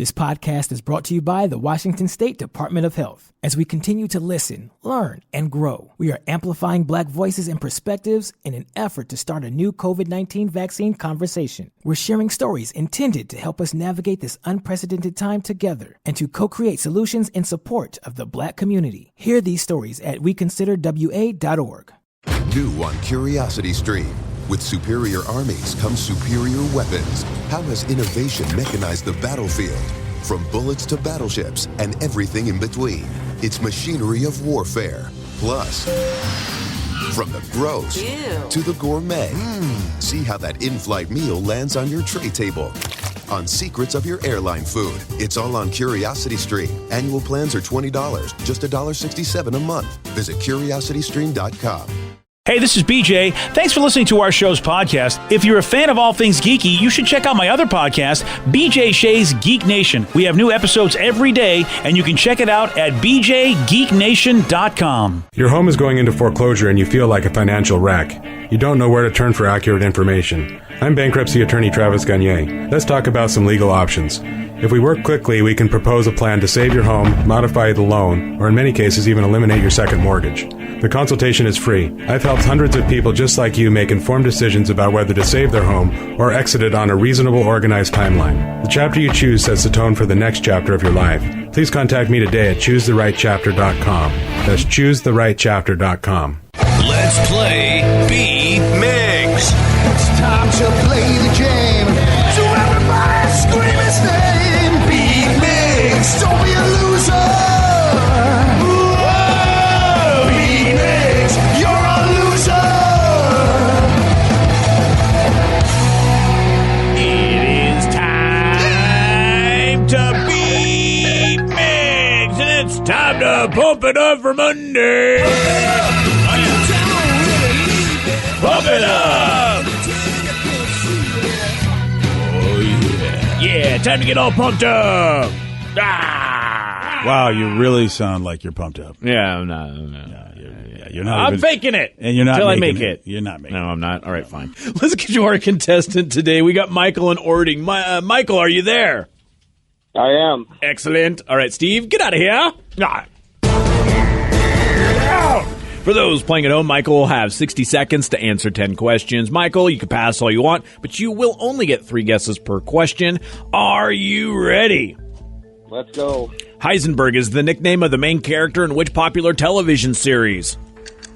This podcast is brought to you by the Washington State Department of Health. As we continue to listen, learn, and grow, we are amplifying Black voices and perspectives in an effort to start a new COVID-19 vaccine conversation. We're sharing stories intended to help us navigate this unprecedented time together and to co-create solutions in support of the Black community. Hear these stories at weconsiderwa.org. New on Curiosity Stream. With superior armies comes superior weapons. How has innovation mechanized the battlefield? From bullets to battleships and everything in between. It's machinery of warfare. Plus, from the gross to the gourmet. See how that in-flight meal lands on your tray table. On secrets of your airline food. It's all on Curiosity Stream. Annual plans are $20, just $1.67 a month. Visit curiositystream.com. Hey, this is BJ. Thanks for listening to our show's podcast. If you're a fan of all things geeky, you should check out my other podcast, BJ Shea's Geek Nation. We have new episodes every day, and you can check it out at bjgeeknation.com. Your home is going into foreclosure and you feel like a financial wreck. You don't know where to turn for accurate information. I'm bankruptcy attorney Travis Gagne. Let's talk about some legal options. If we work quickly, we can propose a plan to save your home, modify the loan, or in many cases even eliminate your second mortgage. The consultation is free. I've helped hundreds of people just like you make informed decisions about whether to save their home or exit it on a reasonable, organized timeline. The chapter you choose sets the tone for the next chapter of your life. Please contact me today at choosetherightchapter.com. That's choosetherightchapter.com. Let's play B-Migs. It's time to play the game. So everybody scream his name. B-Migs, don't be a loser. Whoa, B-Migs, you're a loser. It is time to B-Migs, and it's time to pump it up for Monday. Pump it up! Oh, yeah. Yeah, time to get all pumped up! Ah! Wow, you really sound like you're pumped up. Yeah, I'm not. You're not. I'm faking it. And you're not until I making make it. You're not making it. No, I'm not. All right, fine. Let's get to our contestant today. We got Michael and Ording. Michael, are you there? I am. Excellent. All right, Steve, get out of here. Ah. For those playing at home, Michael will have 60 seconds to answer 10 questions. Michael, you can pass all you want, but you will only get 3 guesses per question. Are you ready? Let's go. Heisenberg is the nickname of the main character in which popular television series?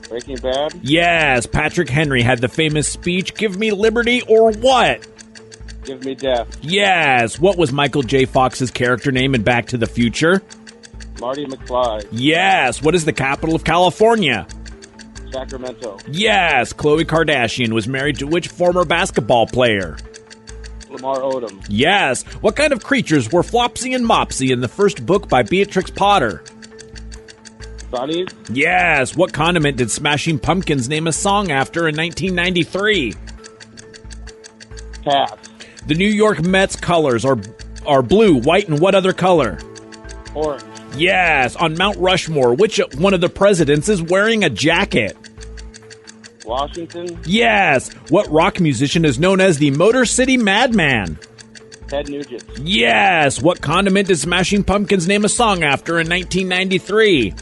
Breaking Bad? Yes. Patrick Henry had the famous speech, "Give me liberty or what?" Give me death. Yes. What was Michael J. Fox's character name in Back to the Future? Marty McFly. Yes. What is the capital of California? Sacramento. Yes. Khloe Kardashian was married to which former basketball player? Lamar Odom. Yes. What kind of creatures were Flopsy and Mopsy in the first book by Beatrix Potter? Bunnies. Yes. What condiment did Smashing Pumpkins name a song after in 1993? Pass. The New York Mets colors are blue, white, and what other color? Orange. Yes. On Mount Rushmore, which one of the presidents is wearing a jacket? Washington. Yes. What rock musician is known as the Motor City Madman? Ted Nugent. Yes. What condiment did Smashing Pumpkins name a song after in 1993?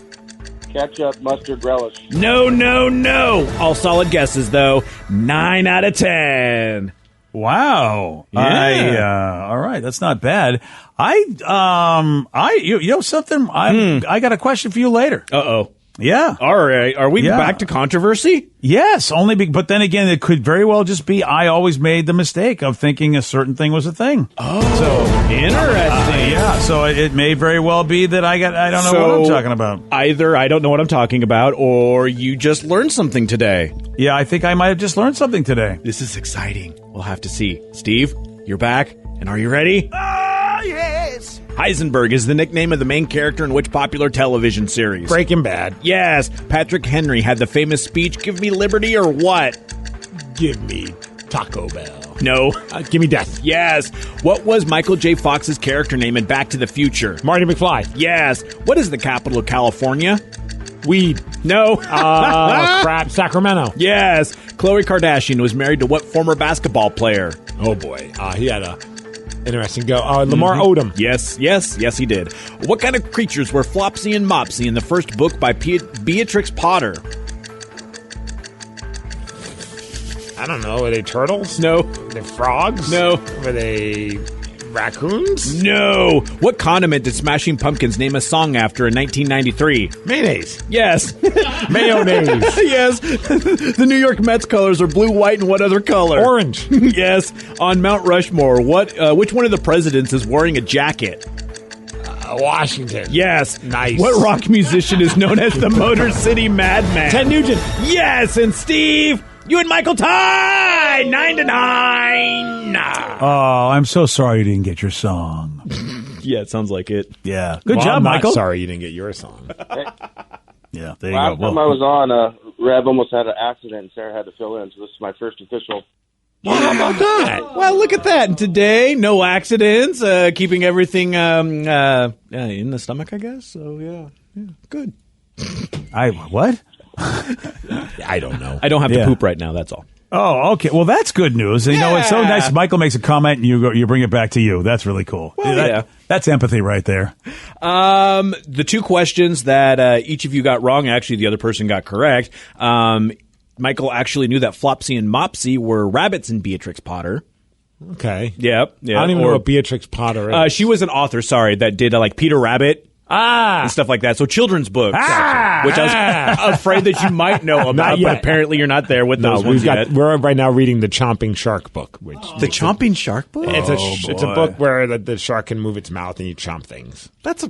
Ketchup, mustard, relish. No. All solid guesses, though. 9 out of 10. Wow. Yeah. All right. That's not bad. You know something? I got a question for you later. Uh-oh. Yeah. All right. Are we back to controversy? Yes. But then again, it could very well just be I always made the mistake of thinking a certain thing was a thing. Oh, so interesting. Yeah. So it may very well be that I don't know what I'm talking about. Either I don't know what I'm talking about, or you just learned something today. Yeah, I think I might have just learned something today. This is exciting. We'll have to see. Steve, you're back, and are you ready? Yes. Heisenberg is the nickname of the main character in which popular television series? Breaking Bad. Yes. Patrick Henry had the famous speech, "Give me liberty or what?" Give me Taco Bell. No. Give me death. Yes. What was Michael J. Fox's character name in Back to the Future? Marty McFly. Yes. What is the capital of California? Weed. No. Crap. Sacramento. Yes. Khloe Kardashian was married to what former basketball player? Oh boy. He had a Interesting. Go. Lamar Odom. Yes, he did. What kind of creatures were Flopsy and Mopsy in the first book by Beatrix Potter? I don't know. Are they turtles? No. Are they frogs? No. Are they raccoons? No. What condiment did Smashing Pumpkins name a song after in 1993? Mayonnaise. Yes. Mayonnaise. Yes. The New York Mets colors are blue, white, and what other color? Orange. Yes. On Mount Rushmore, which one of the presidents is wearing a jacket? Washington. Yes. Nice. What rock musician is known as the Motor City Madman? Ted Nugent. Yes. And Steve, you and Michael tie 9-9. Oh, I'm so sorry you didn't get your song. Yeah, it sounds like it. Yeah. Good Well, job, I'm not Michael. sorry you didn't get your song. Yeah, there you Last go. time I was on, Rev almost had an accident and Sarah had to fill in, so this is my first official. Well, how about that? Well, look at that. And today, no accidents, keeping everything in the stomach, I guess. So, yeah, good. What? I don't know. I don't have to poop right now, that's all. Oh, okay. Well, that's good news. You know, it's so nice. Michael makes a comment and you bring it back to you. That's really cool. Well, That's empathy right there. The two questions that each of you got wrong, actually the other person got correct. Michael actually knew that Flopsy and Mopsy were rabbits in Beatrix Potter. Okay. Yep. I don't even know what Beatrix Potter is. She was an author, that did like Peter Rabbit. And stuff like that. So children's books, which I was afraid that you might know about, but apparently you're not there with those ones yet. We're right now reading the Chomping Shark book. Which the Chomping Shark book? It's a book where the shark can move its mouth and you chomp things. That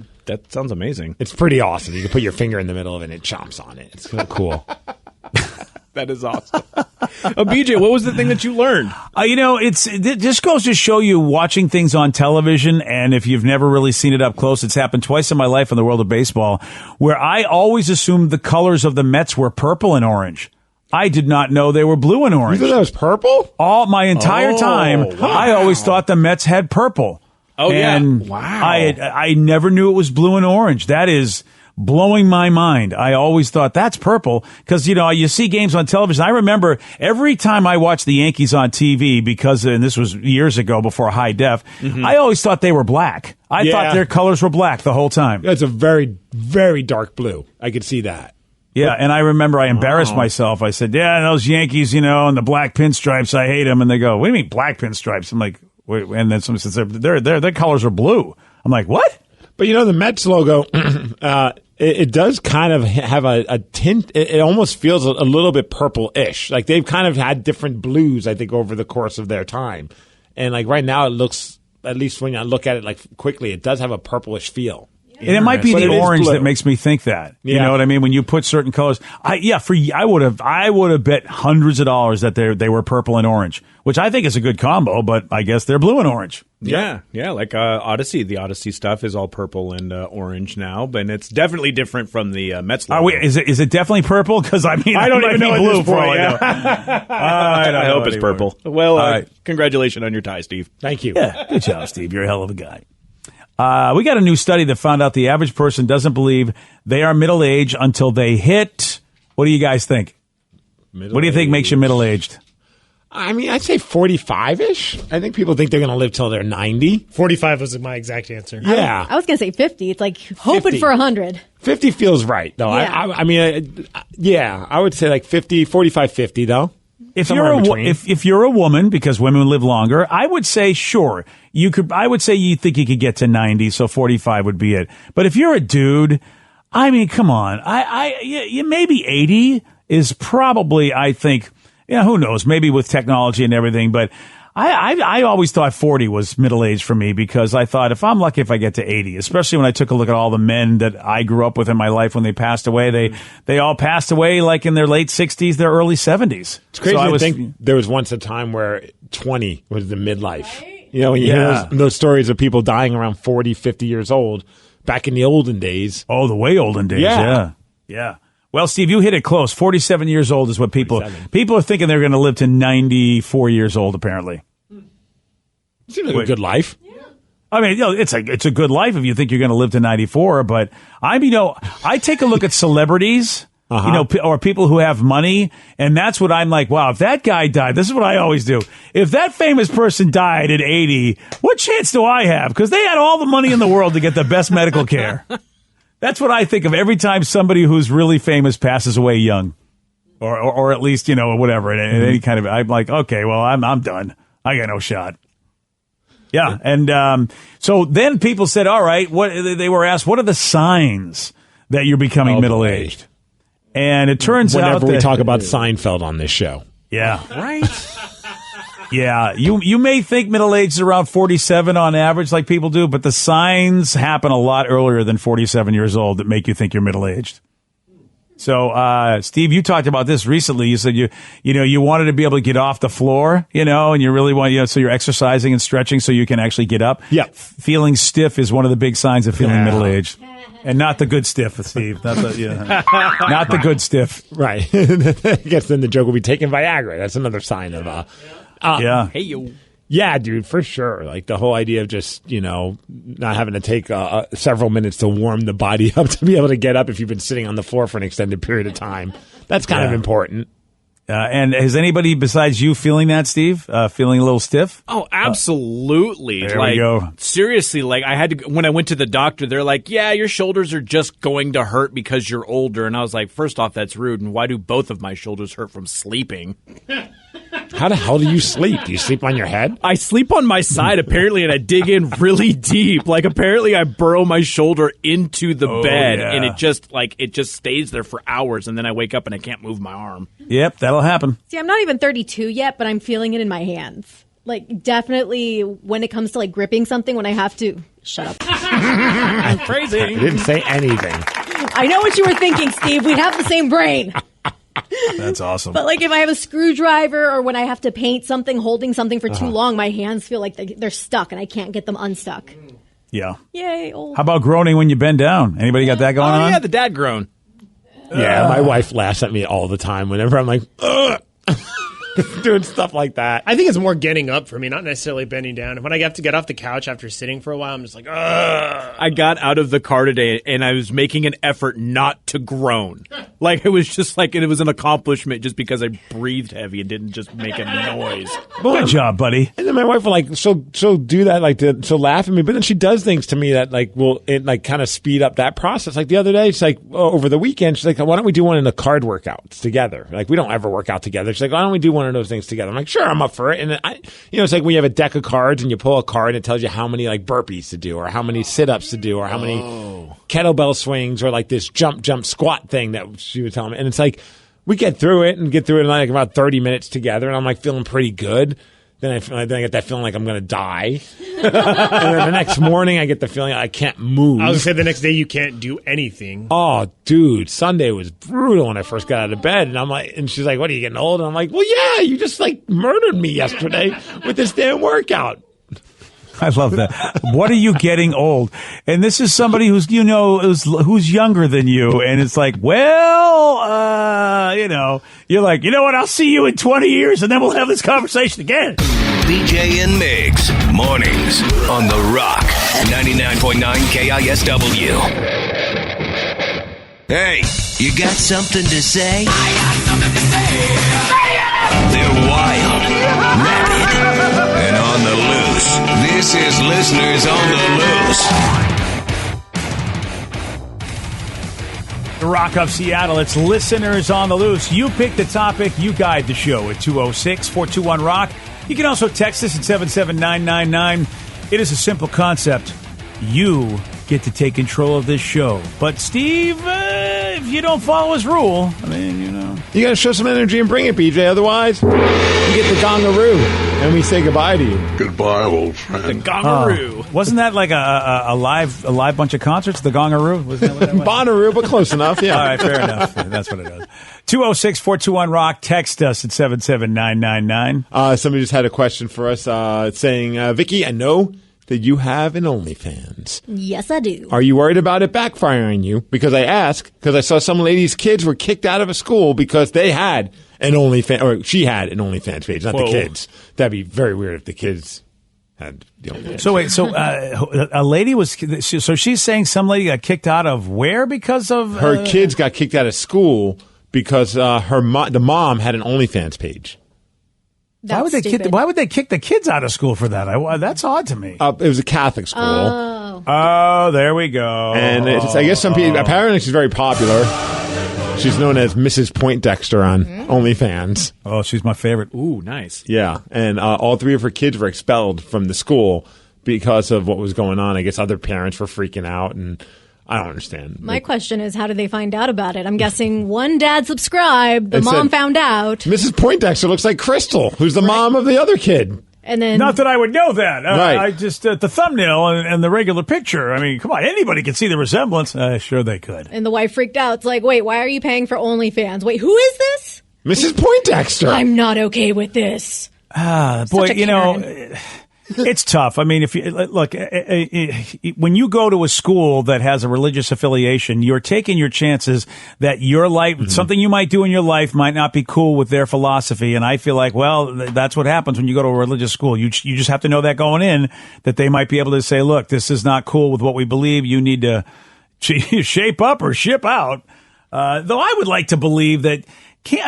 sounds amazing. It's pretty awesome. You can put your finger in the middle of it and it chomps on it. It's kind of cool. That is awesome. BJ, what was the thing that you learned? It just goes to show you watching things on television, and if you've never really seen it up close, it's happened twice in my life in the world of baseball, where I always assumed the colors of the Mets were purple and orange. I did not know they were blue and orange. You thought that was purple? All my entire time, wow. I always thought the Mets had purple. Oh, and wow. I never knew it was blue and orange. That is blowing my mind. I always thought that's purple because, you see games on television. I remember every time I watched the Yankees on TV because, and this was years ago before high def, I always thought they were black. I thought their colors were black the whole time. It's a very, very dark blue. I could see that. Yeah, and I remember I embarrassed myself. I said, those Yankees, and the black pinstripes, I hate them. And they go, what do you mean black pinstripes? I'm like, wait, and then someone says, their colors are blue. I'm like, what? But the Mets logo, it does kind of have a tint. It almost feels a little bit purple-ish. Like they've kind of had different blues, I think, over the course of their time. And like right now, it looks, at least when I look at it like quickly, it does have a purplish feel. And it might be the orange that makes me think that. You know what I mean? When you put certain colors, I would have bet hundreds of dollars that they were purple and orange, which I think is a good combo. But I guess they're blue and orange. Yeah, like Odyssey. The Odyssey stuff is all purple and orange now, but it's definitely different from the Mets logo. Is it definitely purple? Because I don't even know blue for all I know. I hope it's purple. Well, congratulations on your tie, Steve. Thank you. Yeah, good job, Steve. You're a hell of a guy. We got a new study that found out the average person doesn't believe they are middle-aged until they hit. What do you guys think? What do you think makes you middle-aged? I mean, I'd say 45-ish. I think people think they're going to live till they're 90. 45 was my exact answer. Yeah. I was going to say 50. It's like hoping 50. for 100. 50 feels right, though. Yeah. I would say like 50, 45, 50, though. If you're a woman, because women live longer, I would say sure you could. I would say you think you could get to 90, so 45 would be it. But if you're a dude, I mean, come on, maybe 80 is probably. I think, who knows? Maybe with technology and everything, but I always thought 40 was middle age for me because I thought if I'm lucky if I get to 80, especially when I took a look at all the men that I grew up with in my life when they passed away, they all passed away like in their late 60s, their early 70s. It's crazy to think there was once a time where 20 was the midlife. When you hear those stories of people dying around 40, 50 years old back in the olden days. Oh, the way olden days. Yeah. Well, Steve, you hit it close. 47 years old is what people are thinking they're going to live to 94 years old, apparently. Seems like a good life. Yeah. I mean, it's a good life if you think you're going to live to 94, but I take a look at celebrities you know, or people who have money. And that's what I'm like, wow, if that guy died, this is what I always do. If that famous person died at 80, what chance do I have? Because they had all the money in the world to get the best medical care. That's what I think of every time somebody who's really famous passes away young. Or at least, you know, whatever. Any kind of, I'm like, okay, well, I'm done. I got no shot. Yeah. And so then people said, all right, they were asked, what are the signs that you're becoming middle-aged? And it turns out whenever we talk about Seinfeld on this show. Yeah. Right. Yeah. You may think middle age is around 47 on average like people do, but the signs happen a lot earlier than 47 years old that make you think you're middle-aged. So, Steve, you talked about this recently. You said you wanted to be able to get off the floor, you know, and you really want, so you're exercising and stretching so you can actually get up. Yeah. Feeling stiff is one of the big signs of feeling middle-aged. And not the good stiff, Steve. Not the good stiff. Right. I guess then the joke will be taking Viagra. That's another sign of yeah. Hey, yo. Yeah, dude, for sure. Like the whole idea of just, you know, not having to take several minutes to warm the body up to be able to get up if you've been sitting on the floor for an extended period of time. That's kind of important. And has anybody besides you feeling that, Steve? Feeling a little stiff? Oh, absolutely. There we go. Seriously, like I had to, when I went to the doctor, they're like, yeah, your shoulders are just going to hurt because you're older. And I was like, first off, that's rude. And why do both of my shoulders hurt from sleeping? How the hell do you sleep? Do you sleep on your head? I sleep on my side, apparently, and I dig in really deep. Like, apparently, I burrow my shoulder into the bed, and it just stays there for hours, and then I wake up and I can't move my arm. Yep, that'll happen. See, I'm not even 32 yet, but I'm feeling it in my hands. Like, definitely when it comes to, like, gripping something, when I have to... Shut up. I'm crazy. I didn't say anything. I know what you were thinking, Steve. We have the same brain. That's awesome. But like if I have a screwdriver or when I have to paint something, holding something for too long, my hands feel like they're stuck and I can't get them unstuck. Yeah. Yay, old. How about groaning when you bend down? Anybody got that going on? Oh, yeah, the dad groan. Yeah, my wife laughs at me all the time whenever I'm like, ugh. Doing stuff like that. I think it's more getting up for me, not necessarily bending down. When I have to get off the couch after sitting for a while, I'm just like, ugh. I got out of the car today and I was making an effort not to groan. Like it was just like it was an accomplishment just because I breathed heavy and didn't just make a noise. Good job, buddy. And then my wife will like she'll do that, like she'll laugh at me, but then she does things to me that like will it like kind of speed up that process. Like the other day, she's like over the weekend, she's like, why don't we do one of the card workouts together? Like we don't ever work out together. She's like, why don't we do one of those things together? I'm like, sure, I'm up for it. And it's like when you have a deck of cards and you pull a card and it tells you how many like burpees to do or how many sit-ups to do or how many kettlebell swings or like this jump squat thing that she was telling me. And it's like we get through it in like about 30 minutes together and I'm like feeling pretty good. Then I get that feeling like I'm going to die. And then the next morning, I get the feeling I can't move. I was going to say the next day you can't do anything. Oh, dude, Sunday was brutal when I first got out of bed. And I'm like, and she's like, what, are you getting old? And I'm like, well, yeah, you just like murdered me yesterday with this damn workout. I love that. What are you getting old? And this is somebody who's, who's younger than you. And it's like, well, you're like, you know what? I'll see you in 20 years and then we'll have this conversation again. BJ and Migs, mornings on The Rock, 99.9 KISW. Hey, you got something to say? I got something to say. They're wild, rabid, and on the loose. This is Listeners on the Loose. The Rock of Seattle, it's Listeners on the Loose. You pick the topic, you guide the show at 206-421-ROCK. You can also text us at 77999. It is a simple concept. You get to take control of this show. But, Steve, if you don't follow his rule, you got to show some energy and bring it, BJ. Otherwise, you get the gongaroo, and we say goodbye to you. Goodbye, old friend. The gongaroo. Wasn't that like a live bunch of concerts? The gongaroo? Wasn't that what that was? Bonnaroo, but close enough. Yeah. All right, fair enough. That's what it is. 206-421-ROCK. Text us at 77999. Somebody just had a question for us saying, Vicky, I know that you have an OnlyFans. Yes, I do. Are you worried about it backfiring you? Because I ask, because I saw some lady's kids were kicked out of a school because they had an OnlyFans, or she had an OnlyFans page, not the kids. That'd be very weird if the kids had the OnlyFans. So wait, a lady was, so she's saying some lady got kicked out of where because of her kids got kicked out of school because the mom had an OnlyFans page. Why would they kick the kids out of school for that? That's odd to me. It was a Catholic school. Oh, there we go. And I guess some people, apparently she's very popular. She's known as Mrs. Poindexter on OnlyFans. Oh, she's my favorite. Ooh, nice. Yeah, and all 3 of her kids were expelled from the school because of what was going on. I guess other parents were freaking out, and I don't understand. My question is, how did they find out about it? I'm guessing one dad subscribed, the mom found out. Mrs. Poindexter looks like Crystal, who's the mom of the other kid. And then, not that I would know that. Right. I just, the thumbnail and the regular picture. I mean, come on, anybody can see the resemblance. Sure they could. And the wife freaked out. It's like, wait, why are you paying for OnlyFans? Wait, who is this? Mrs. Poindexter. I'm not okay with this. Boy, it's tough. I mean, if you look, when you go to a school that has a religious affiliation, you're taking your chances that your life, something you might do in your life might not be cool with their philosophy. And I feel like, well, that's what happens when you go to a religious school. You just have to know that going in, that they might be able to say, look, this is not cool with what we believe. You need to shape up or ship out. Though I would like to believe that,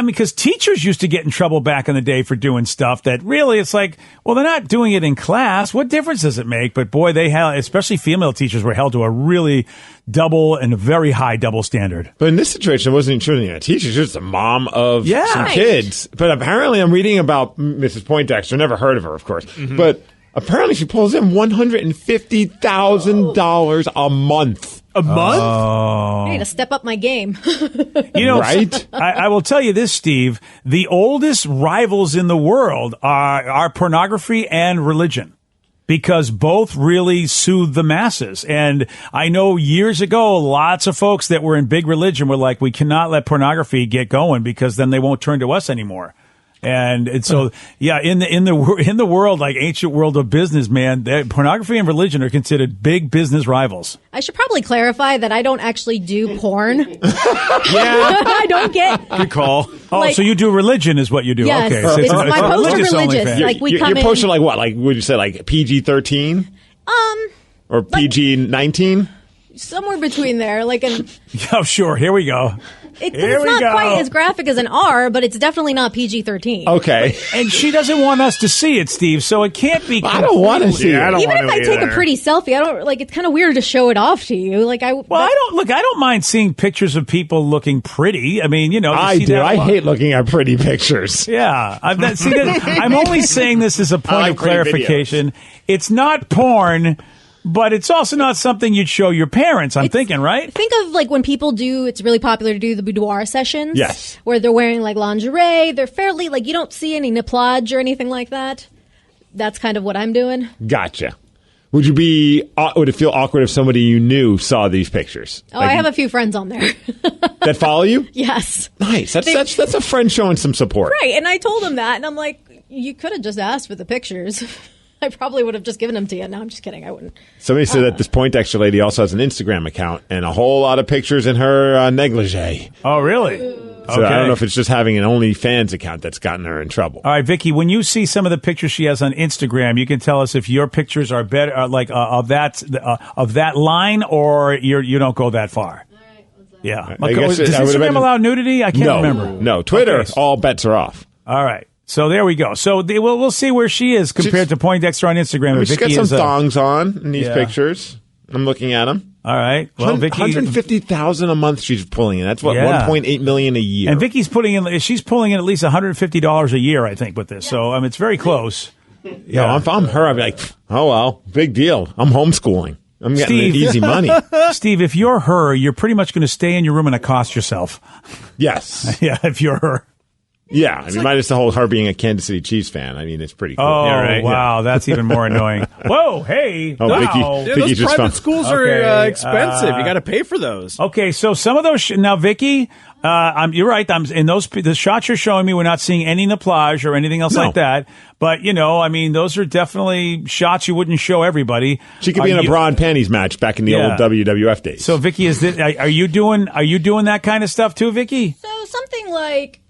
because teachers used to get in trouble back in the day for doing stuff that really, it's like, well, they're not doing it in class. What difference does it make? But boy, especially female teachers were held to a really double and very high double standard. But in this situation, it wasn't even a teacher, she was the mom of some kids. But apparently I'm reading about Mrs. Poindexter, never heard of her, of course. But apparently she pulls in $150,000 a month. A month? I need to step up my game. Right? I will tell you this, Steve. The oldest rivals in the world are pornography and religion, because both really soothe the masses. And I know years ago, lots of folks that were in big religion were like, we cannot let pornography get going because then they won't turn to us anymore. And so, yeah, in the world, like ancient world of business, man, pornography and religion are considered big business rivals. I should probably clarify that I don't actually do porn. I don't get. Good call. Oh, so you do religion is what you do. Yes, okay. So it's my post are religious. Like you're posting like what? Like would you say like PG-13? Or PG-19? Somewhere between there. Oh, sure. Here we go. It's not quite as graphic as an R, but it's definitely not PG-13. Okay. And she doesn't want us to see it, Steve, so it can't be. I don't want to see it. Even if I take a pretty selfie, I don't it's kind of weird to show it off to you. I don't mind seeing pictures of people looking pretty. I mean, I do. I hate looking at pretty pictures. Yeah. I'm only saying this as a point of clarification. It's not porn. But it's also not something you'd show your parents, I'm thinking, right? Think of when people it's really popular to do the boudoir sessions. Yes. Where they're wearing lingerie. They're fairly, you don't see any nipplage or anything like that. That's kind of what I'm doing. Gotcha. Would it feel awkward if somebody you knew saw these pictures? Oh, I have a few friends on there. That follow you? Yes. Nice. That's a friend showing some support. Right. And I told them that, and I'm like, you could have just asked for the pictures. I probably would have just given them to you. No, I'm just kidding. I wouldn't. Somebody said that this Poindexter lady also has an Instagram account and a whole lot of pictures in her negligee. Oh, really? So I don't know if it's just having an OnlyFans account that's gotten her in trouble. All right, Vicky, when you see some of the pictures she has on Instagram, you can tell us if your pictures are better, of that line, or you don't go that far. All right, yeah. Does Instagram allow nudity? I can't remember. No, Twitter, all bets are off. All right. So there we go. So we'll see where she is compared to Poindexter on Instagram. She's got some thongs on in these pictures. I'm looking at them. All right. Well, Vicky, $150,000 a month she's pulling in. That's what $1.8 million a year. And Vicky's she's pulling in at least $150 a year, I think, with this. So it's very close. Yeah, if I'm her, I'd be like, oh well, big deal. I'm homeschooling. I'm getting easy money. Steve, if you're her, you're pretty much going to stay in your room and accost yourself. Yes. Yeah, if you're her. Yeah, I mean, minus the whole her being a Kansas City Chiefs fan. I mean, it's pretty cool. Oh, yeah, right? Wow, that's even more annoying. Whoa, hey. Oh, wow. Those private schools are expensive. You got to pay for those. Okay, so some of those now, Vicky, you're right. In the shots you're showing me, we're not seeing any nipplage or anything else like that. But I mean, those are definitely shots you wouldn't show everybody. She could be in a bra and panties match back in the old WWF days. So, Vicky, are you doing that kind of stuff too, Vicky? So something like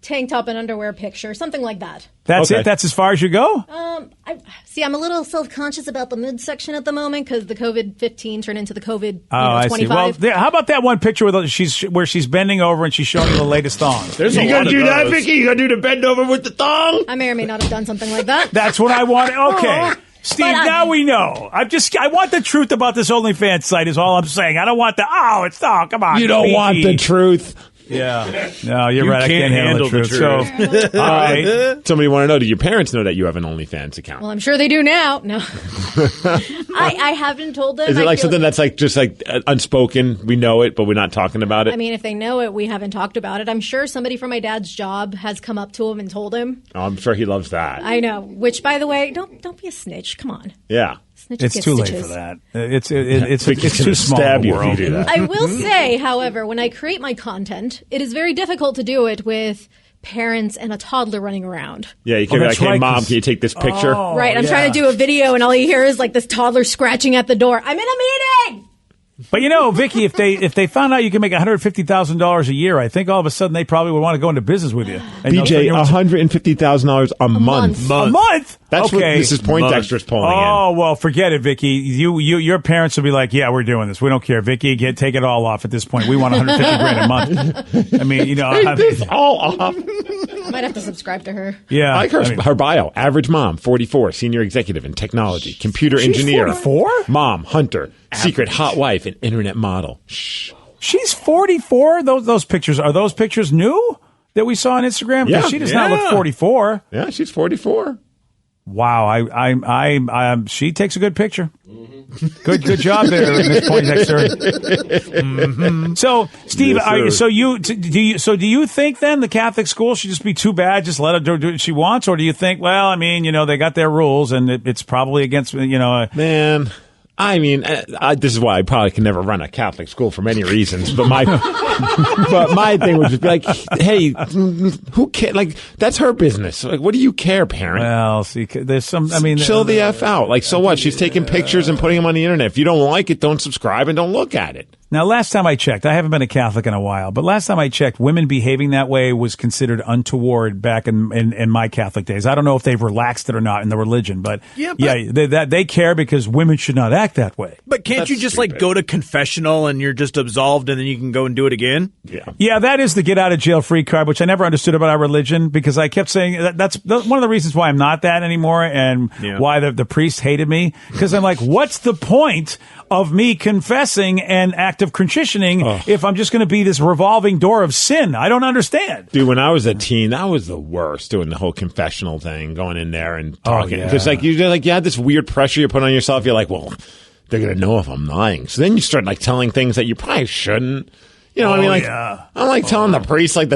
tank top and underwear picture, something like that. That's it? That's as far as you go? I'm a little self-conscious about the mid-section at the moment because the COVID-15 turned into the COVID I 25. see. Well, how about that one picture where she's bending over and she's showing you the latest thong? There's you gonna do that, Vicky? You gonna do the bend over with the thong? I may or may not have done something like that. That's what I want. Okay. Steve, now we know. I want the truth about this OnlyFans site is all I'm saying. I don't want come on. You don't want the truth. Yeah. No, you're right. I can't handle the truth. So, all right. Somebody want to know, do your parents know that you have an OnlyFans account? Well, I'm sure they do now. No. I haven't told them. Is it like something that's like just like unspoken? We know it, but we're not talking about it? I mean, if they know it, we haven't talked about it. I'm sure somebody from my dad's job has come up to him and told him. Oh, I'm sure he loves that. I know. Which, by the way, don't be a snitch. Come on. Yeah. It's too late for that. It's too small. Stab you world. if you do that. I will say, however, when I create my content, it is very difficult to do it with parents and a toddler running around. Yeah, you can be like, hey, Mom, can you take this picture? Right, I'm trying to do a video, and all you hear is like this toddler scratching at the door. I'm in a meeting! But Vicky, if they found out you can make $150,000 a year, I think all of a sudden they probably would want to go into business with you. And BJ, $150,000 a month. A month? That's okay. what Mrs. Poindexter's pulling in. Oh, well, forget it, Vicky. Your parents will be like, yeah, we're doing this. We don't care. Vicky, take it all off at this point. We want $150,000 a month. I mean, Take this all off. I might have to subscribe to her. Yeah. I like her bio. Average mom, 44, senior executive in technology, computer engineer. 44? Mom, hunter, secret hot wife, and internet model. Shh. She's 44? Those pictures, are those pictures new that we saw on Instagram? Yeah. She does not look 44. Yeah, she's 44. Wow, she takes a good picture. Good job there, Ms. Poindexter. Mm-hmm. So, Steve, Yes, do you think then the Catholic school should just be too bad, just let her do what she wants, or do you think, well, I mean, they got their rules and it's probably against, Man, I mean, this is why I probably can never run a Catholic school for many reasons. But my thing would just be like, hey, who cares? Like, that's her business. Like, what do you care, parent? Well, see, there's some. I mean, chill the F out. Like, so what? She's taking pictures and putting them on the internet. If you don't like it, don't subscribe and don't look at it. Now, last time I checked, I haven't been a Catholic in a while, but last time I checked, women behaving that way was considered untoward back in my Catholic days. I don't know if they've relaxed it or not in the religion, but they care because women should not act that way. But can't you just go to confessional and you're just absolved and then you can go and do it again? Yeah, that is the get out of jail free card, which I never understood about our religion because I kept saying that's one of the reasons why I'm not that anymore and why the priest hated me because I'm like, what's the point of me confessing an act of contritioning if I'm just going to be this revolving door of sin? I don't understand. Dude, when I was a teen, that was the worst, doing the whole confessional thing, going in there and talking. Because you had this weird pressure you put on yourself. You're like, well, they're going to know if I'm lying. So then you start telling things that you probably shouldn't. You know what I mean? I'm telling the priest and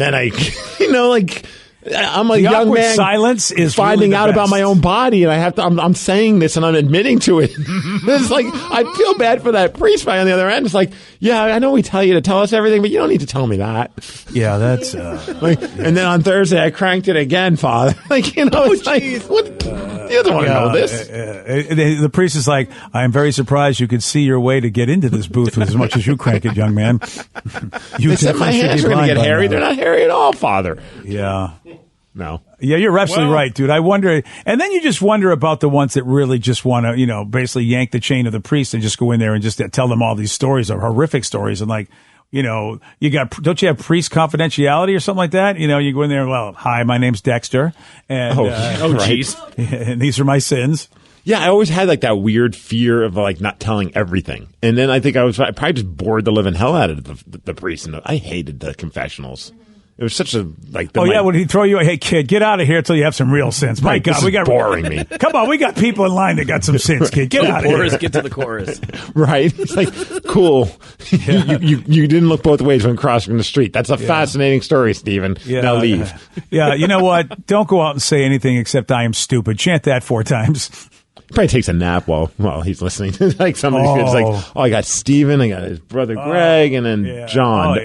then I'm a young man. Silence is finding really out about my own body, and I have to. I'm saying this, and I'm admitting to it. It's like I feel bad for that priest guy on the other end. It's like, yeah, I know we tell you to tell us everything, but you don't need to tell me that. Yeah, that's. And then on Thursday, I cranked it again, Father. It's like, what? You don't want to know this. The priest is like, I'm very surprised you could see your way to get into this booth as much as you crank it, young man. They said my hands are going to get hairy. They're not hairy at all, Father. Yeah. No. Yeah, you're absolutely right, dude. I wonder, and then you just wonder about the ones that really just want to, basically yank the chain of the priest and just go in there and just tell them all these stories, or horrific stories, and don't you have priest confidentiality or something like that? You go in there, well, hi, my name's Dexter, and jeez, and these are my sins. Yeah, I always had that weird fear of not telling everything, and then I think I probably just bored the living hell out of the priest, and I hated the confessionals. It was such a when he throw you, hey kid, get out of here until you have some real sins. My God, we got boring me. Come on, we got people in line that got some sins, kid. Get out of here. Get to the chorus. Right? It's like, cool. You didn't look both ways when crossing the street. That's a fascinating story, Stephen. Yeah. Now leave. Yeah, you know what? Don't go out and say anything except I am stupid. Chant that 4 times. Probably takes a nap while he's listening. Some of these kids, I got Steven, I got his brother Greg, and then John.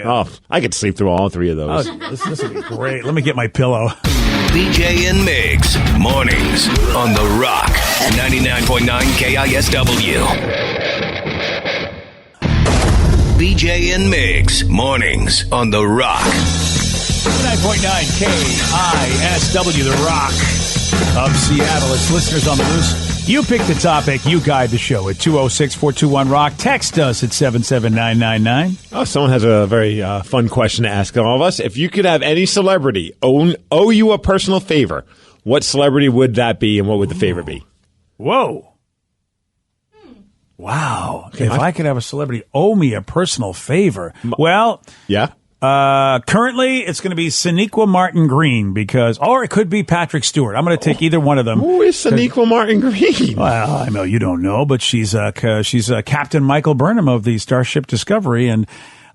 I could sleep through all 3 of those. This would be great. Let me get my pillow. BJ and Migs, mornings on The Rock, 99.9 KISW. BJ and Migs, mornings on The Rock. KISW, The Rock of Seattle. It's listeners on the loose. You pick the topic. You guide the show at 206-421-ROCK. Text us at 77999. Oh, someone has a very fun question to ask all of us. If you could have any celebrity owe you a personal favor, what celebrity would that be, and what would the favor be? Whoa. Wow. If I could have a celebrity owe me a personal favor. Well, yeah. Currently, it's going to be Sonequa Martin Green or it could be Patrick Stewart. I'm going to take either one of them. Who is Sonequa Martin Green? Well, I know you don't know, but she's Captain Michael Burnham of the Starship Discovery, and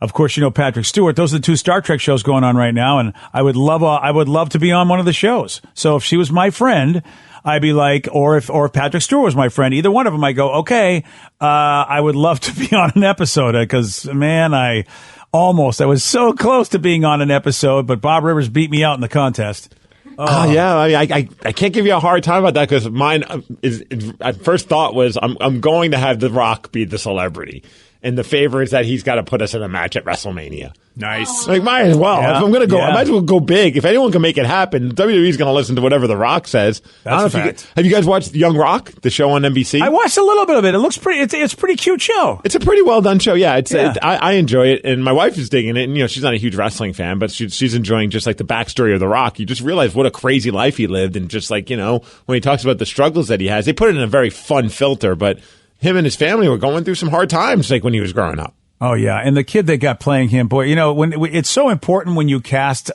of course, you know Patrick Stewart. Those are the two Star Trek shows going on right now, and I would love to be on one of the shows. So if she was my friend, I'd be like, or if Patrick Stewart was my friend, either one of them, I go, okay, I would love to be on an episode because, man, I was so close to being on an episode, but Bob Rivers beat me out in the contest. Yeah, I can't give you a hard time about that because mine is at first thought was I'm going to have The Rock be the celebrity. And the favor is that he's got to put us in a match at WrestleMania. Nice. Like, might as well. Yeah, if I'm going to go, yeah. I might as well go big. If anyone can make it happen, WWE's going to listen to whatever The Rock says. That's a fact. Have you guys watched Young Rock, the show on NBC? I watched a little bit of it. It looks pretty. It's a pretty cute show. It's a pretty well done show. Yeah, Yeah. I enjoy it, and my wife is digging it. And she's not a huge wrestling fan, but she's enjoying just like the backstory of The Rock. You just realize what a crazy life he lived, and just like when he talks about the struggles that he has, they put it in a very fun filter. But him and his family were going through some hard times, like when he was growing up. Oh yeah, and the kid they got playing him, boy, when it's so important when you cast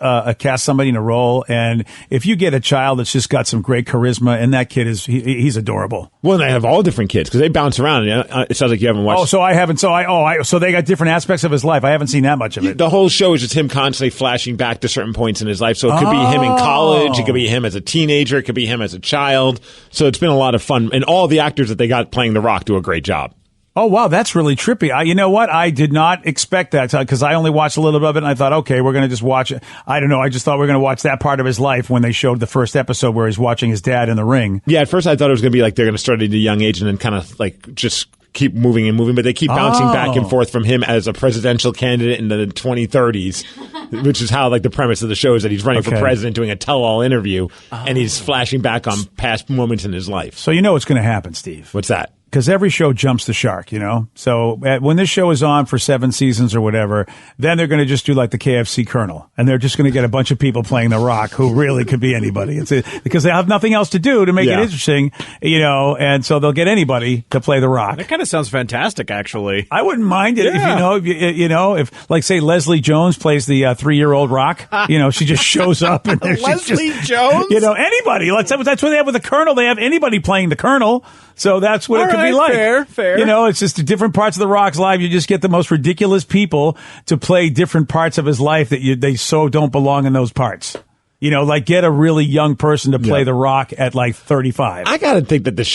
somebody in a role, and if you get a child that's just got some great charisma, and that kid he's adorable. Well, they have all different kids because they bounce around. It sounds like you haven't watched. Oh, so I haven't. So they got different aspects of his life. I haven't seen that much of it. The whole show is just him constantly flashing back to certain points in his life. So it could be him in college, it could be him as a teenager, it could be him as a child. So it's been a lot of fun, and all the actors that they got playing The Rock do a great job. Oh, wow, that's really trippy. You know what? I did not expect that because I only watched a little bit of it, and I thought, okay, we're going to just watch it. I don't know. I just thought we were going to watch that part of his life when they showed the first episode where he's watching his dad in the ring. Yeah, at first I thought it was going to be like they're going to start at a young age and then kind of like just keep moving and moving, but they keep bouncing back and forth from him as a presidential candidate in the 2030s, which is how like the premise of the show is that he's running for president, doing a tell-all interview, and he's flashing back on past moments in his life. So you know what's going to happen, Steve. What's that? Because every show jumps the shark, So when this show is on for 7 seasons or whatever, then they're going to just do like the KFC Colonel, and they're just going to get a bunch of people playing The Rock who really could be anybody. Because they have nothing else to do to make it interesting, and so they'll get anybody to play The Rock. That kind of sounds fantastic, actually. I wouldn't mind it if like say Leslie Jones plays the 3-year-old Rock, she just shows up and Leslie Jones, anybody. That's what they have with the Colonel. They have anybody playing the Colonel. So that's what it could be like. Fair. It's just different parts of The Rock's life. You just get the most ridiculous people to play different parts of his life that they so don't belong in those parts. Like get a really young person to play The Rock at like 35. I got to think that this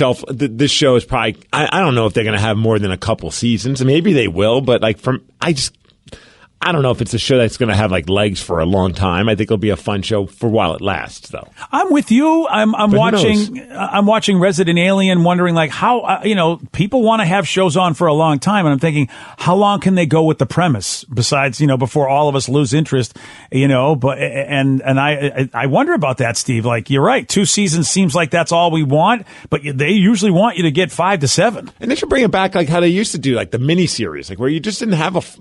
show is probably, I don't know if they're going to have more than a couple seasons. Maybe they will, but I don't know if it's a show that's going to have like legs for a long time. I think it'll be a fun show for while it lasts, though. I'm with you. I'm watching Resident Alien, wondering like how people want to have shows on for a long time, and I'm thinking how long can they go with the premise besides before all of us lose interest, But I wonder about that, Steve. Like you're right, 2 seasons seems like that's all we want, but they usually want you to get 5 to 7. And they should bring it back like how they used to do, like the miniseries, like where you just didn't have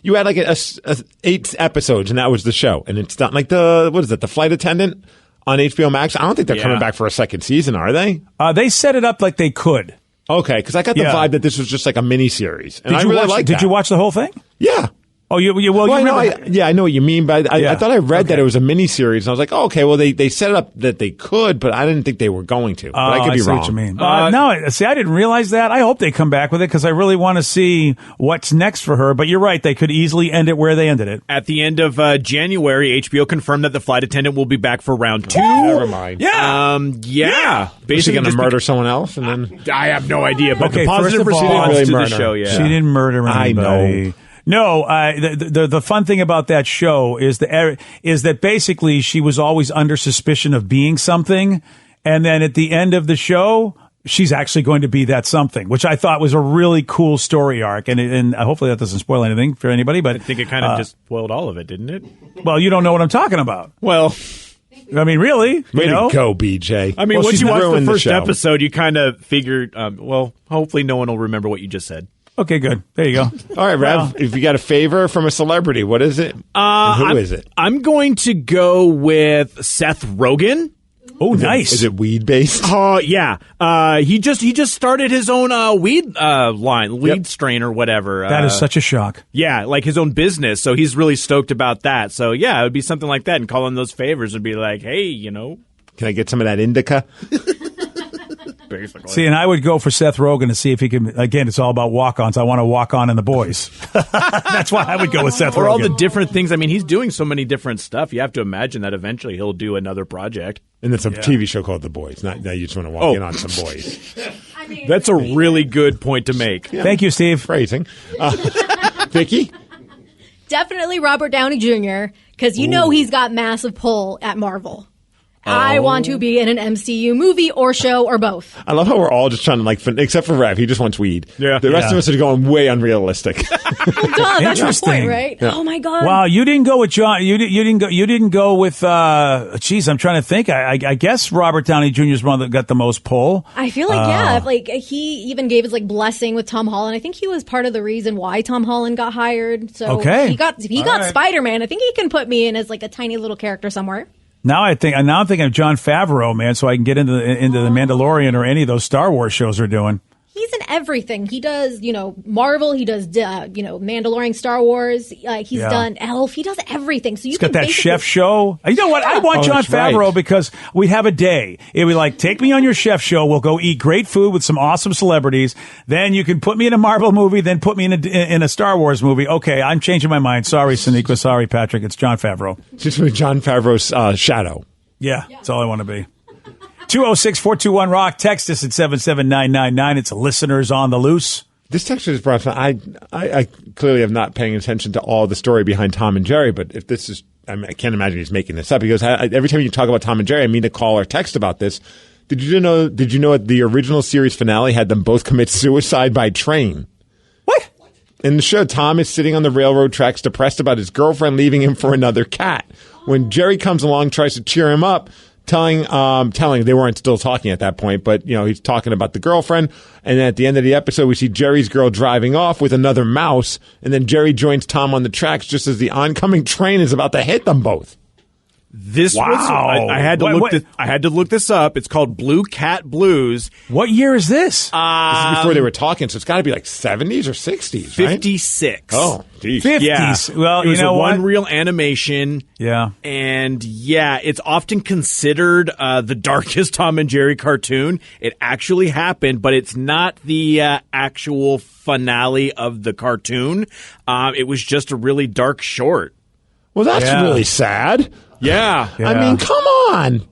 you had like a 8 episodes and that was the show, and it's not like the Flight Attendant on HBO Max. I don't think they're coming back for a second season, are they? They set it up like they could. Okay, because I got the vibe that this was just like a miniseries, and Did you watch the whole thing? Yeah. Oh, I know what you mean, but I thought I read that it was a miniseries, and I was like, oh, okay, well, they set it up that they could, but I didn't think they were going to. But I could be wrong. What you mean. I didn't realize that. I hope they come back with it because I really want to see what's next for her. But you're right, they could easily end it where they ended it. At the end of January, HBO confirmed that the Flight Attendant will be back for round 2. Never mind. Yeah. Basically going to murder someone else, and then I have no idea. But okay, the positive first of all, response to really the show, she didn't murder anybody. I know. No, the fun thing about that show is that basically she was always under suspicion of being something, and then at the end of the show, she's actually going to be that something, which I thought was a really cool story arc. And hopefully that doesn't spoil anything for anybody. But I think it kind of just spoiled all of it, didn't it? Well, you don't know what I'm talking about. Well, I mean, really? Way to go, BJ. I mean, Well, once she's you watch the ruined first show. episode, you kind of figured, hopefully no one will remember what you just said. Okay, good. There you go. All right, Rev, Well, if you got a favor from a celebrity, what is it? And who is it? I'm going to go with Seth Rogen. Oh, nice. Is it weed based? Oh, yeah. He just started his own weed line, weed strain or whatever. That is such a shock. Yeah, like his own business. So he's really stoked about that. So yeah, it would be something like that. And call in those favors would be like, hey, Can I get some of that indica? basically. See, and I would go for Seth Rogen to see if he can. Again, it's all about walk-ons. I want to walk on in the boys. That's why I would go with Seth Or Rogen. all the different things. I mean, he's doing so many different stuff. You have to imagine that eventually he'll do another project. And it's a TV show called The Boys. Not now you just want to walk in on some boys. That's a really good point to make. Thank you, Steve. Phrasing. Vicky? Definitely Robert Downey Jr. because he's got massive pull at Marvel. I want to be in an MCU movie or show or both. I love how we're all just trying to except for Rev. He just wants weed. Yeah. The rest of us are going way unrealistic. Duh, that's the Interesting. point, right? Yeah. Oh my god! Wow, you didn't go with John. You didn't go with. Geez, I'm trying to think. I guess Robert Downey Jr. is one that got the most pull. I feel like he even gave his blessing with Tom Holland. I think he was part of the reason why Tom Holland got hired. So he got right. Spider-Man. I think he can put me in as a tiny little character somewhere. Now I'm thinking of John Favreau, man, so I can get into the Mandalorian or any of those Star Wars shows they're doing. He's in everything. He does, Marvel. He does, Mandalorian, Star Wars. He's done Elf. He does everything. So He's got that chef show. You know what? I want John Favreau because we have a day. It would be take me on your chef show. We'll go eat great food with some awesome celebrities. Then you can put me in a Marvel movie. Then put me in a Star Wars movie. Okay, I'm changing my mind. Sorry, Sonequa. Sorry, Patrick. It's John Favreau. Just with John Favreau's shadow. Yeah, that's all I want to be. 206-421-ROCK. Text us at 77999. It's listeners on the loose. This text is brought from, I clearly am not paying attention to all the story behind Tom and Jerry, but if this is, I can't imagine he's making this up. He goes, every time you talk about Tom and Jerry, I mean to call or text about this. Did you know the original series finale had them both commit suicide by train? What? In the show, Tom is sitting on the railroad tracks, depressed about his girlfriend leaving him for another cat. When Jerry comes along, tries to cheer him up, telling they weren't still talking at that point, but he's talking about the girlfriend. And then at the end of the episode, we see Jerry's girl driving off with another mouse, and then Jerry joins Tom on the tracks just as the oncoming train is about to hit them both. This Wow. was I had to look this up. It's called Blue Cat Blues. What year is this? This is before they were talking, so it's got to be 70s or 60s, right? 56. Oh, geez. 50s. Yeah. Well, it was you know a what? one reel animation. Yeah. And it's often considered the darkest Tom and Jerry cartoon. It actually happened, but it's not the actual finale of the cartoon. It was just a really dark short. Well, that's really sad. Yeah. I mean, come on.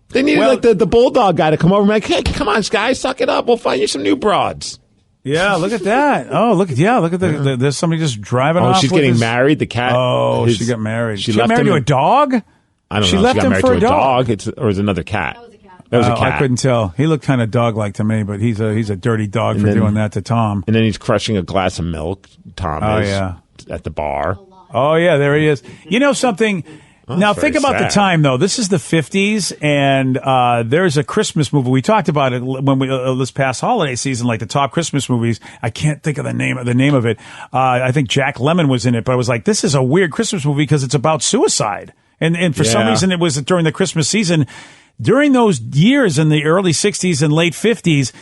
They needed the bulldog guy to come over and hey, come on, guys, suck it up. We'll find you some new broads. Yeah, look at that. Oh, look at there's somebody just driving off. Oh, she's getting married. The cat. Oh, she got married. She got left married him to a dog? I don't she know. left She got him married for to a dog. Or was it another cat? That was a cat. I couldn't tell. He looked kind of dog-like to me, but he's a dirty dog for doing that to Tom. And then he's crushing a glass of milk. Tom is at the bar. Oh, yeah, there he is. You know something? Now, think about the time, though. This is the 50s, and there's a Christmas movie. We talked about it when we this past holiday season, the top Christmas movies. I can't think of the name of it. I think Jack Lemmon was in it, but I was like, this is a weird Christmas movie because it's about suicide. And for some reason, it was during the Christmas season. During those years in the early 60s and late 50s,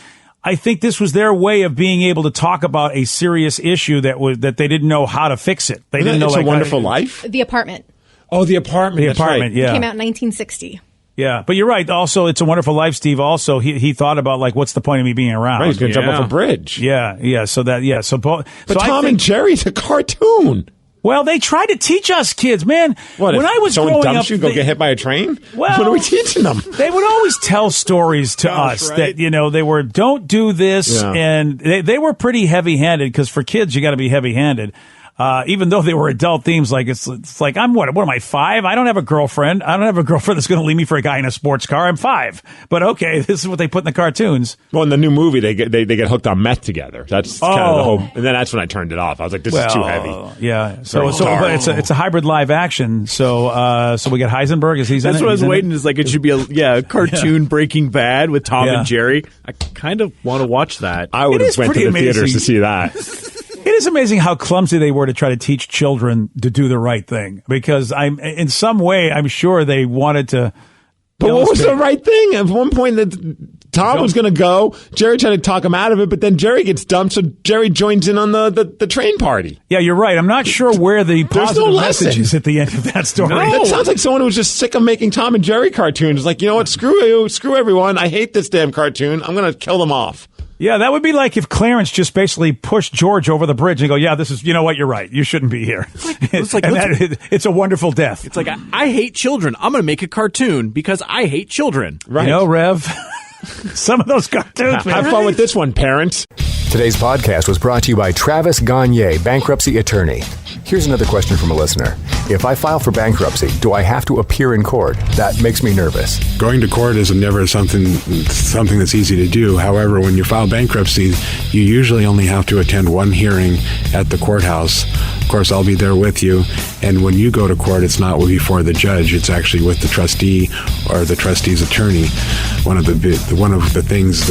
I think this was their way of being able to talk about a serious issue that they didn't know how to fix it. They didn't know. It's a Wonderful Life? The Apartment. Oh, The Apartment. The Apartment, yeah. It came out in 1960. Yeah, but you're right. Also, It's a Wonderful Life, Steve. Also, he thought about what's the point of me being around? Right, he's going to jump off a bridge. Yeah. So But Tom and Jerry's a cartoon. Well, they tried to teach us kids, man. What, when if I was someone growing dumps up, you, go get hit by a train? Well, what are we teaching them? They would always tell stories to us that they were don't do this, and they were pretty heavy-handed because for kids you got to be heavy-handed. even though they were adult themes, like it's like what am I, 5? I don't have a girlfriend. I don't have a girlfriend that's going to leave me for a guy in a sports car. I'm 5. But okay, this is what they put in the cartoons. Well, in the new movie, they get hooked on meth together. That's kind of the whole. And then that's when I turned it off. I was like, this is too heavy. Yeah. So but it's a hybrid live action. So we got Heisenberg. Is he's that's in it? what I was waiting. Is like it should be a cartoon Breaking Bad with Tom and Jerry. I kind of want to watch that. I would have went to the theaters to see that. It is amazing how clumsy they were to try to teach children to do the right thing, because in some way I'm sure they wanted to. But what was the right thing? At one point, that Tom was going to go. Jerry tried to talk him out of it, but then Jerry gets dumped, so Jerry joins in on the train party. Yeah, you're right. I'm not sure where the positive message is at the end of that story. No. That sounds like someone who was just sick of making Tom and Jerry cartoons. Like, you know what? Screw you. Screw everyone. I hate this damn cartoon. I'm going to kill them off. Yeah, that would be like if Clarence just basically pushed George over the bridge and go, yeah, this is, you know what, you're right. You shouldn't be here. It's a wonderful death. It's like, I hate children. I'm going to make a cartoon because I hate children. Right. You know, Rev, some of those cartoons, man. Have fun with this one, parents. Today's podcast was brought to you by Travis Gagne, bankruptcy attorney. Here's another question from a listener. If I file for bankruptcy, do I have to appear in court? That makes me nervous. Going to court is never something that's easy to do. However, when you file bankruptcy, you usually only have to attend one hearing at the courthouse. Of course, I'll be there with you. And when you go to court, it's not before the judge. It's actually with the trustee or the trustee's attorney. One of the things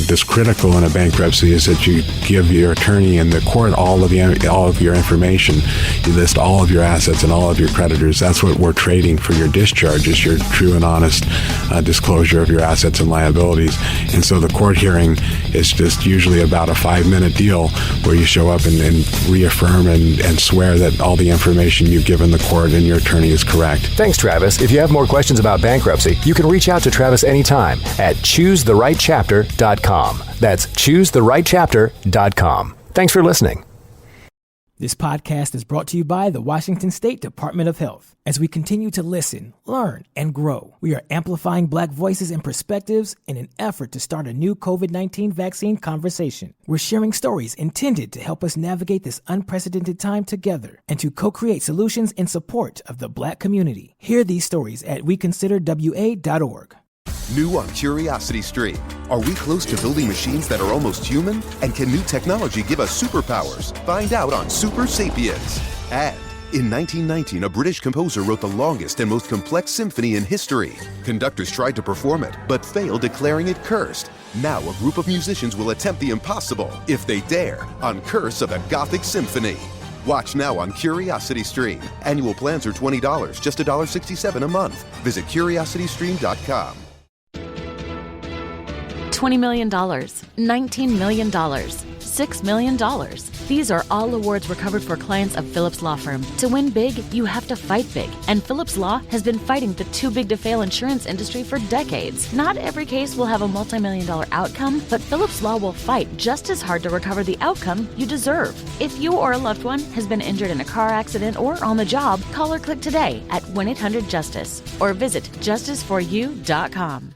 that's critical in a bankruptcy is that you give your attorney and the court all of your information. You list all of your assets and all of your creditors. That's what we're trading for your discharge, is your true and honest disclosure of your assets and liabilities. And so the court hearing is just usually about a 5-minute deal where you show up and reaffirm and swear that all the information you've given the court and your attorney is correct. Thanks, Travis. If you have more questions about bankruptcy, you can reach out to Travis anytime at choosetherightchapter.com. That's choosetherightchapter.com. Thanks for listening. This podcast is brought to you by the Washington State Department of Health. As we continue to listen, learn, and grow, we are amplifying Black voices and perspectives in an effort to start a new COVID-19 vaccine conversation. We're sharing stories intended to help us navigate this unprecedented time together and to co-create solutions in support of the Black community. Hear these stories at weconsiderwa.org. New on Curiosity Stream. Are we close to building machines that are almost human? And can new technology give us superpowers? Find out on Super Sapiens. And in 1919, a British composer wrote the longest and most complex symphony in history. Conductors tried to perform it, but failed, declaring it cursed. Now a group of musicians will attempt the impossible, if they dare, on Curse of a Gothic Symphony. Watch now on Curiosity Stream. Annual plans are $20, just $1.67 a month. Visit curiositystream.com. $20 million, $19 million, $6 million. These are all awards recovered for clients of Phillips Law Firm. To win big, you have to fight big. And Phillips Law has been fighting the too-big-to-fail insurance industry for decades. Not every case will have a multi-million-dollar outcome, but Phillips Law will fight just as hard to recover the outcome you deserve. If you or a loved one has been injured in a car accident or on the job, call or click today at 1-800-JUSTICE or visit justiceforyou.com.